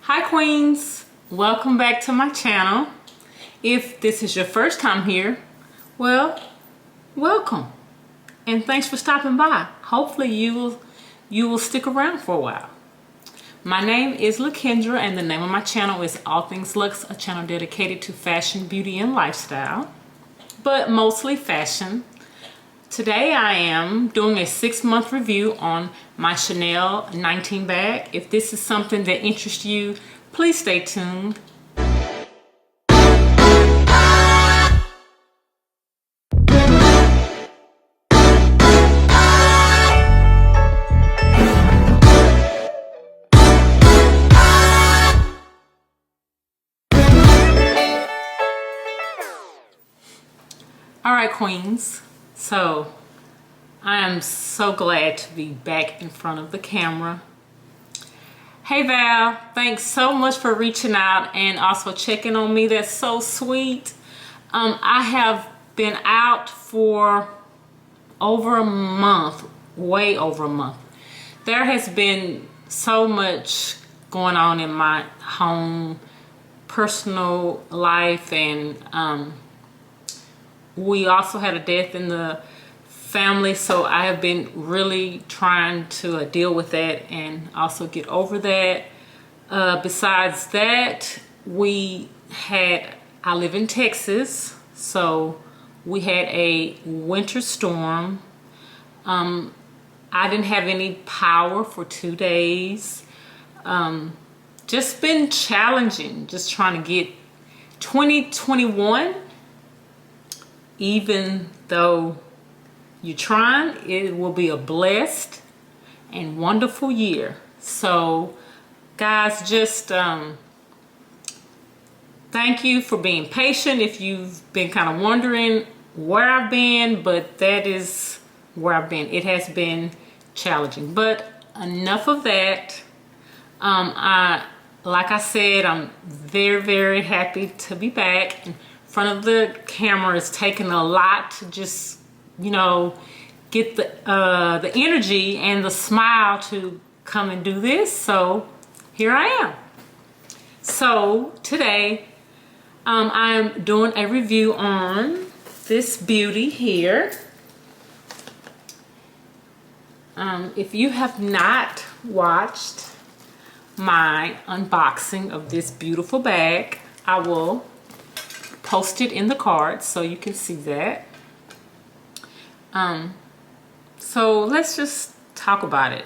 Hi queens, welcome back to my channel. If this is your first time here, well, welcome and thanks for stopping by. Hopefully you will stick around for a while. My name is Lakendra and the name of my channel is All Things Lux, a channel dedicated to fashion, beauty, and lifestyle, but mostly fashion. Today I am doing a 6-month review on my Chanel 19 bag. If this is something that interests you, please stay tuned. Alright queens, so I am so glad to be back in front of the camera. Hey Val, thanks so much for reaching out and also checking on me. That's so sweet. I have been out for over a month, way over a month. There has been so much going on in my home, personal life, and we also had a death in the family, so I have been really trying to deal with that and also get over that. Besides that, I live in Texas, so we had a winter storm. I didn't have any power for 2 days. Just been challenging, just trying to get 2021, even though you're trying, it will be a blessed and wonderful year. So guys, just thank you for being patient. If you've been kind of wondering where I've been, but that is where I've been. It has been challenging, but enough of that. Like I said, I'm very happy to be back in front of the camera. It's taken a lot to just, you know, get the energy and the smile to come and do this. So here I am. So today I'm doing a review on this beauty here. If you have not watched my unboxing of this beautiful bag, I will post it in the cards so you can see that. So let's just talk about it.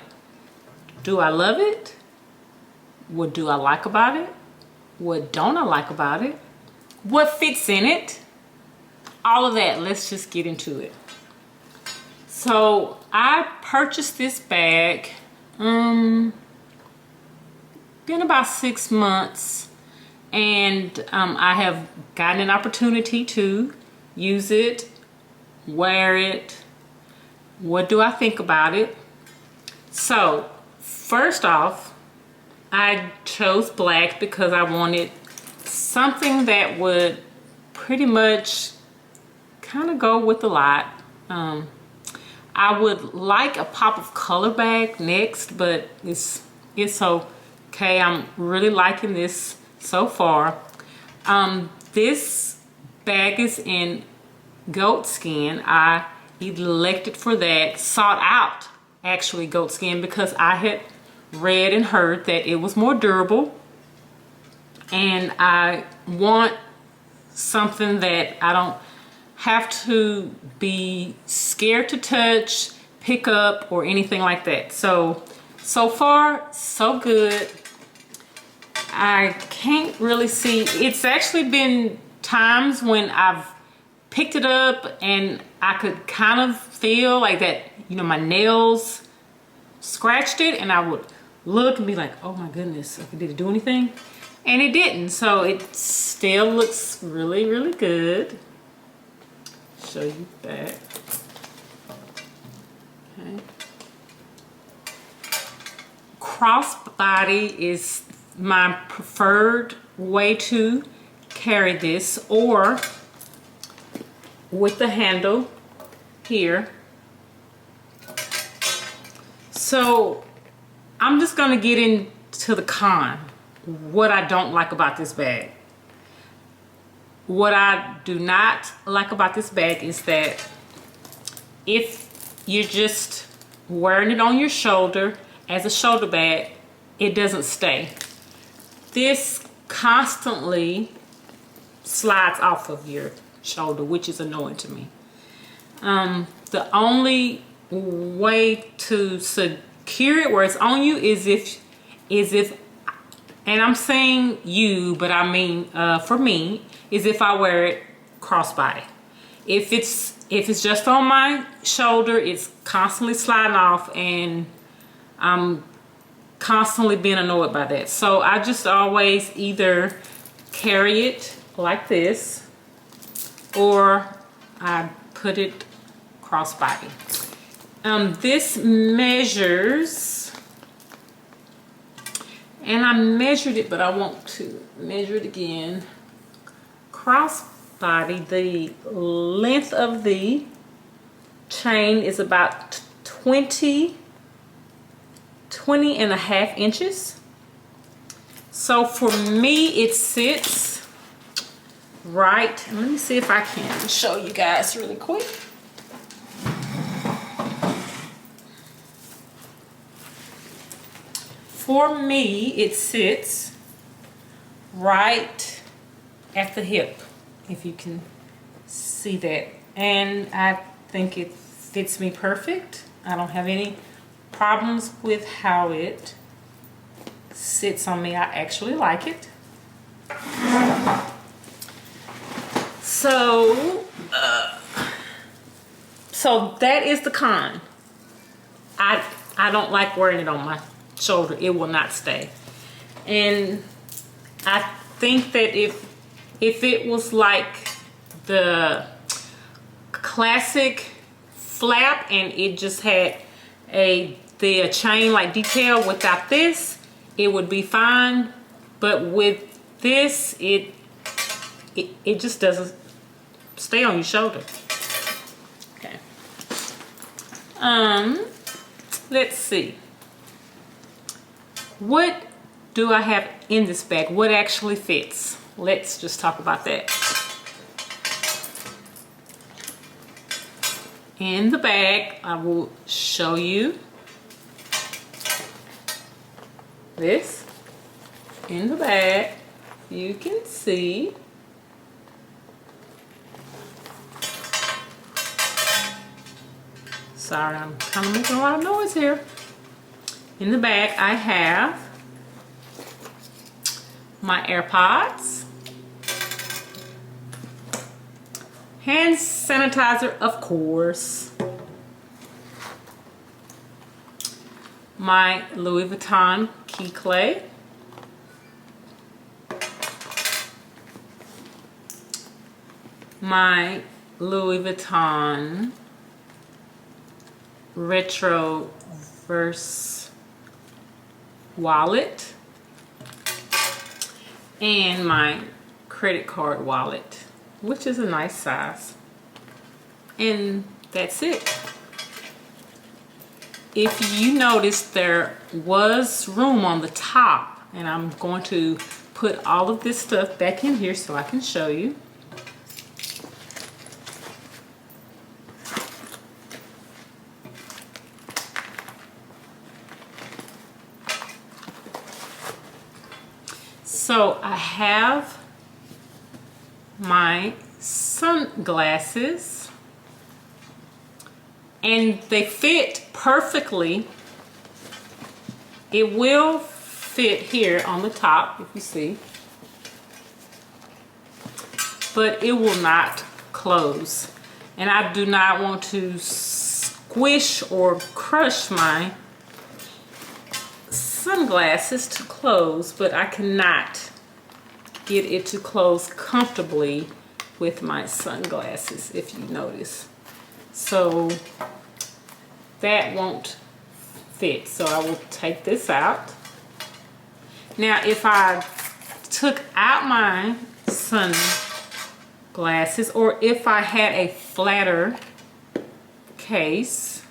Do I love it? What do I like about it? What don't I like about it? What fits in it? All of that. Let's just get into it. So I purchased this bag, been about 6 months, and I have gotten an opportunity to use it, wear it. What do I think about it? So first off, I chose black because I wanted something that would pretty much kind of go with a lot. I would like a pop of color bag next, but it's okay. I'm really liking this so far. This bag is in goat skin. I elected for that, sought out actually goat skin, because I had read and heard that it was more durable, and I want something that I don't have to be scared to touch, pick up, or anything like that. So far so good. I can't really see, it's actually been times when I've picked it up and I could kind of feel like that, you know, my nails scratched it, and I would look and be like, oh my goodness, did it do anything? And it didn't. So it still looks really good. Show you that. Okay. Crossbody is my preferred way to carry this, or with the handle here. So I'm just going to get into the con what I don't like about this bag. What I do not like about this bag is that if you're just wearing it on your shoulder as a shoulder bag, it doesn't stay. This constantly slides off of your shoulder, which is annoying to me. The only way to secure it where it's on you is if, and I'm saying you, but I mean for me, is if I wear it crossbody. If it's just on my shoulder, it's constantly sliding off, and I'm constantly being annoyed by that. So I just always either carry it like this, or I put it crossbody. This measures, and I measured it, but I want to measure it again. Crossbody, the length of the chain is about 20 and a half inches. So for me, it sits right. Let me see if I can show you guys really quick. For me, it sits right at the hip, if you can see that. And I think it fits me perfect. I don't have any problems with how it sits on me. I actually like it. So that is the con. I don't like wearing it on my shoulder. It will not stay. And I think that if it was like the classic flap and it just had the chain like detail without this, it would be fine. But with this, it just doesn't stay on your shoulder. Okay. Let's see. What do I have in this bag? What actually fits? Let's just talk about that. In the bag, I will show you this. In the bag, you can see sorry, I'm kind of making a lot of noise here. In the bag, I have my AirPods, hand sanitizer, of course, my Louis Vuitton key clay, my Louis Vuitton Retroverse wallet, and my credit card wallet, which is a nice size. And that's it. If you notice, there was room on the top, and I'm going to put all of this stuff back in here so I can show you. So I have my sunglasses, and they fit perfectly. It will fit here on the top, if you see, but it will not close. And I do not want to squish or crush my sunglasses to close, but I cannot get it to close comfortably with my sunglasses, if you notice. So that won't fit, so I will take this out. Now if I took out my sunglasses, or if I had a flatter case,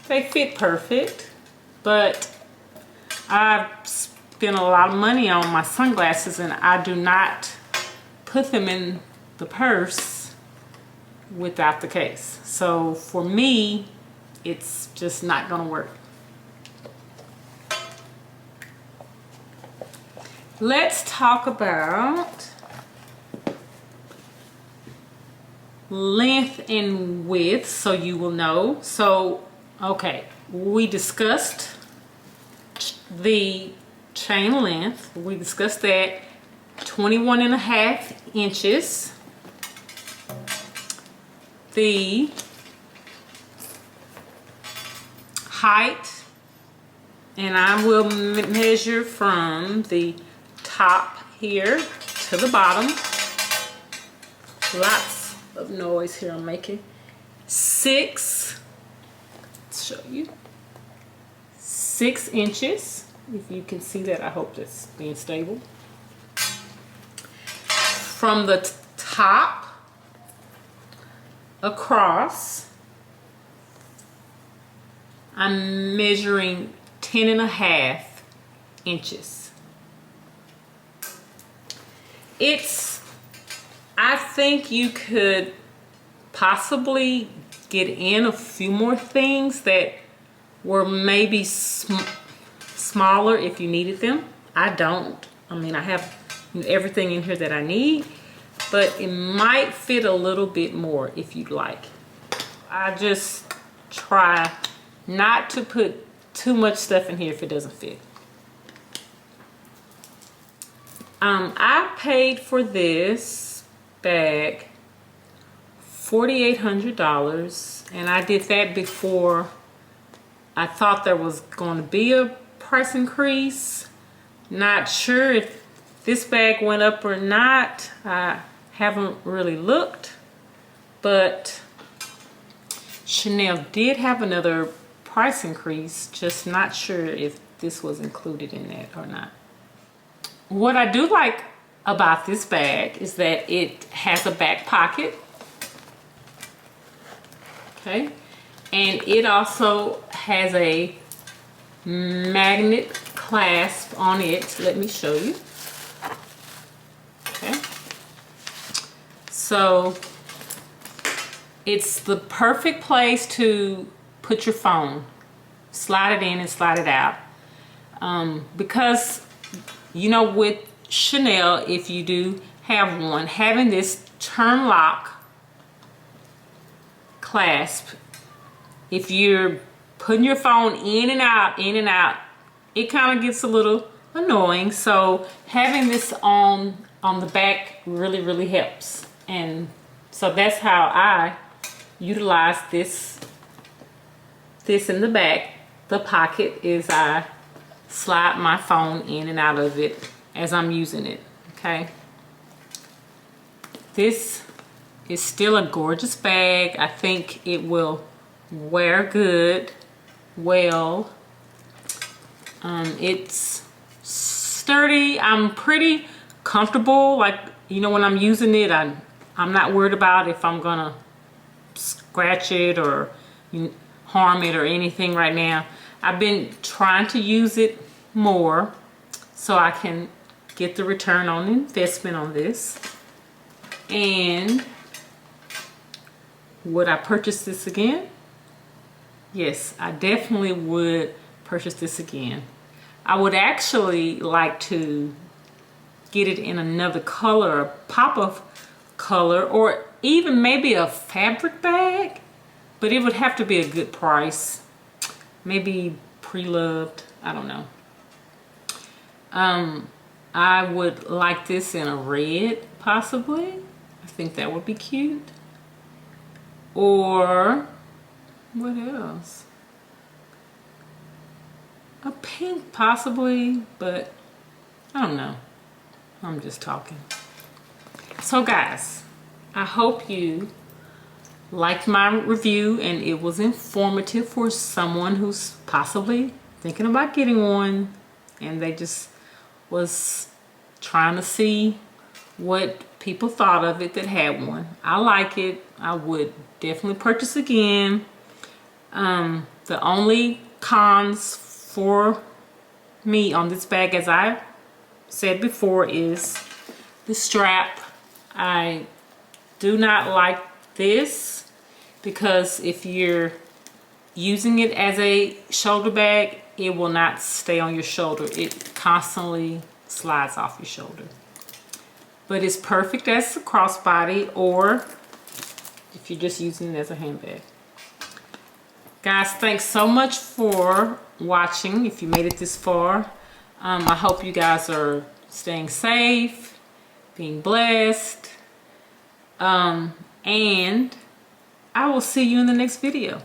They fit perfect, but I've spent a lot of money on my sunglasses and I do not put them in the purse without the case. So for me, it's just not gonna work. Let's talk about length and width so you will know. So, okay, we discussed the chain length. We discussed that 21.5 inches. The height, and I will measure from the top here to the bottom. Lots of noise here I'm making. Let's show you. 6 inches. If you can see that, I hope that's being stable. From the top across, I'm measuring 10.5 inches. I think you could possibly get in a few more things that were maybe smaller if you needed them. I don't. I mean, I have everything in here that I need, but it might fit a little bit more if you'd like. I just try not to put too much stuff in here if it doesn't fit. I paid for this bag $4,800, and I did that before I thought there was going to be a price increase. Not sure if this bag went up or not. I haven't really looked, but Chanel did have another price increase. Just not sure if this was included in that or not. What I do like about this bag is that it has a back pocket. Okay, and it also has a magnet clasp on it. Let me show you. Okay, so it's the perfect place to put your phone. Slide it in and slide it out. Because, you know, with Chanel, if you do have one, having this turn lock clasp, if you're putting your phone in and out, it kind of gets a little annoying. So having this on the back really helps. And so that's how I utilize this in the back. The pocket is I slide my phone in and out of it as I'm using it. Okay, this is still a gorgeous bag. I think it will wear good, well. It's sturdy. I'm pretty comfortable. Like, you know, when I'm using it, I'm not worried about if I'm gonna scratch it or harm it or anything right now. I've been trying to use it more so I can get the return on investment on this. And would I purchase this again? Yes, I definitely would purchase this again. I would actually like to get it in another color, a pop of color, or even maybe a fabric bag, but it would have to be a good price. Maybe Pre-Loved, I don't know. I would like this in a red, possibly. I think that would be cute. Or what else? A pink, possibly, but I don't know. I'm just talking. So guys, I hope you liked my review and it was informative for someone who's possibly thinking about getting one and they just was trying to see what people thought of it that had one. I like it. I would definitely purchase again. The only cons for me on this bag, as I said before, is the strap. I do not like this because if you're using it as a shoulder bag, it will not stay on your shoulder. It constantly slides off your shoulder. But it's perfect as a crossbody, or if you're just using it as a handbag. Guys, thanks so much for watching. If you made it this far, I hope you guys are staying safe, being blessed, and I will see you in the next video.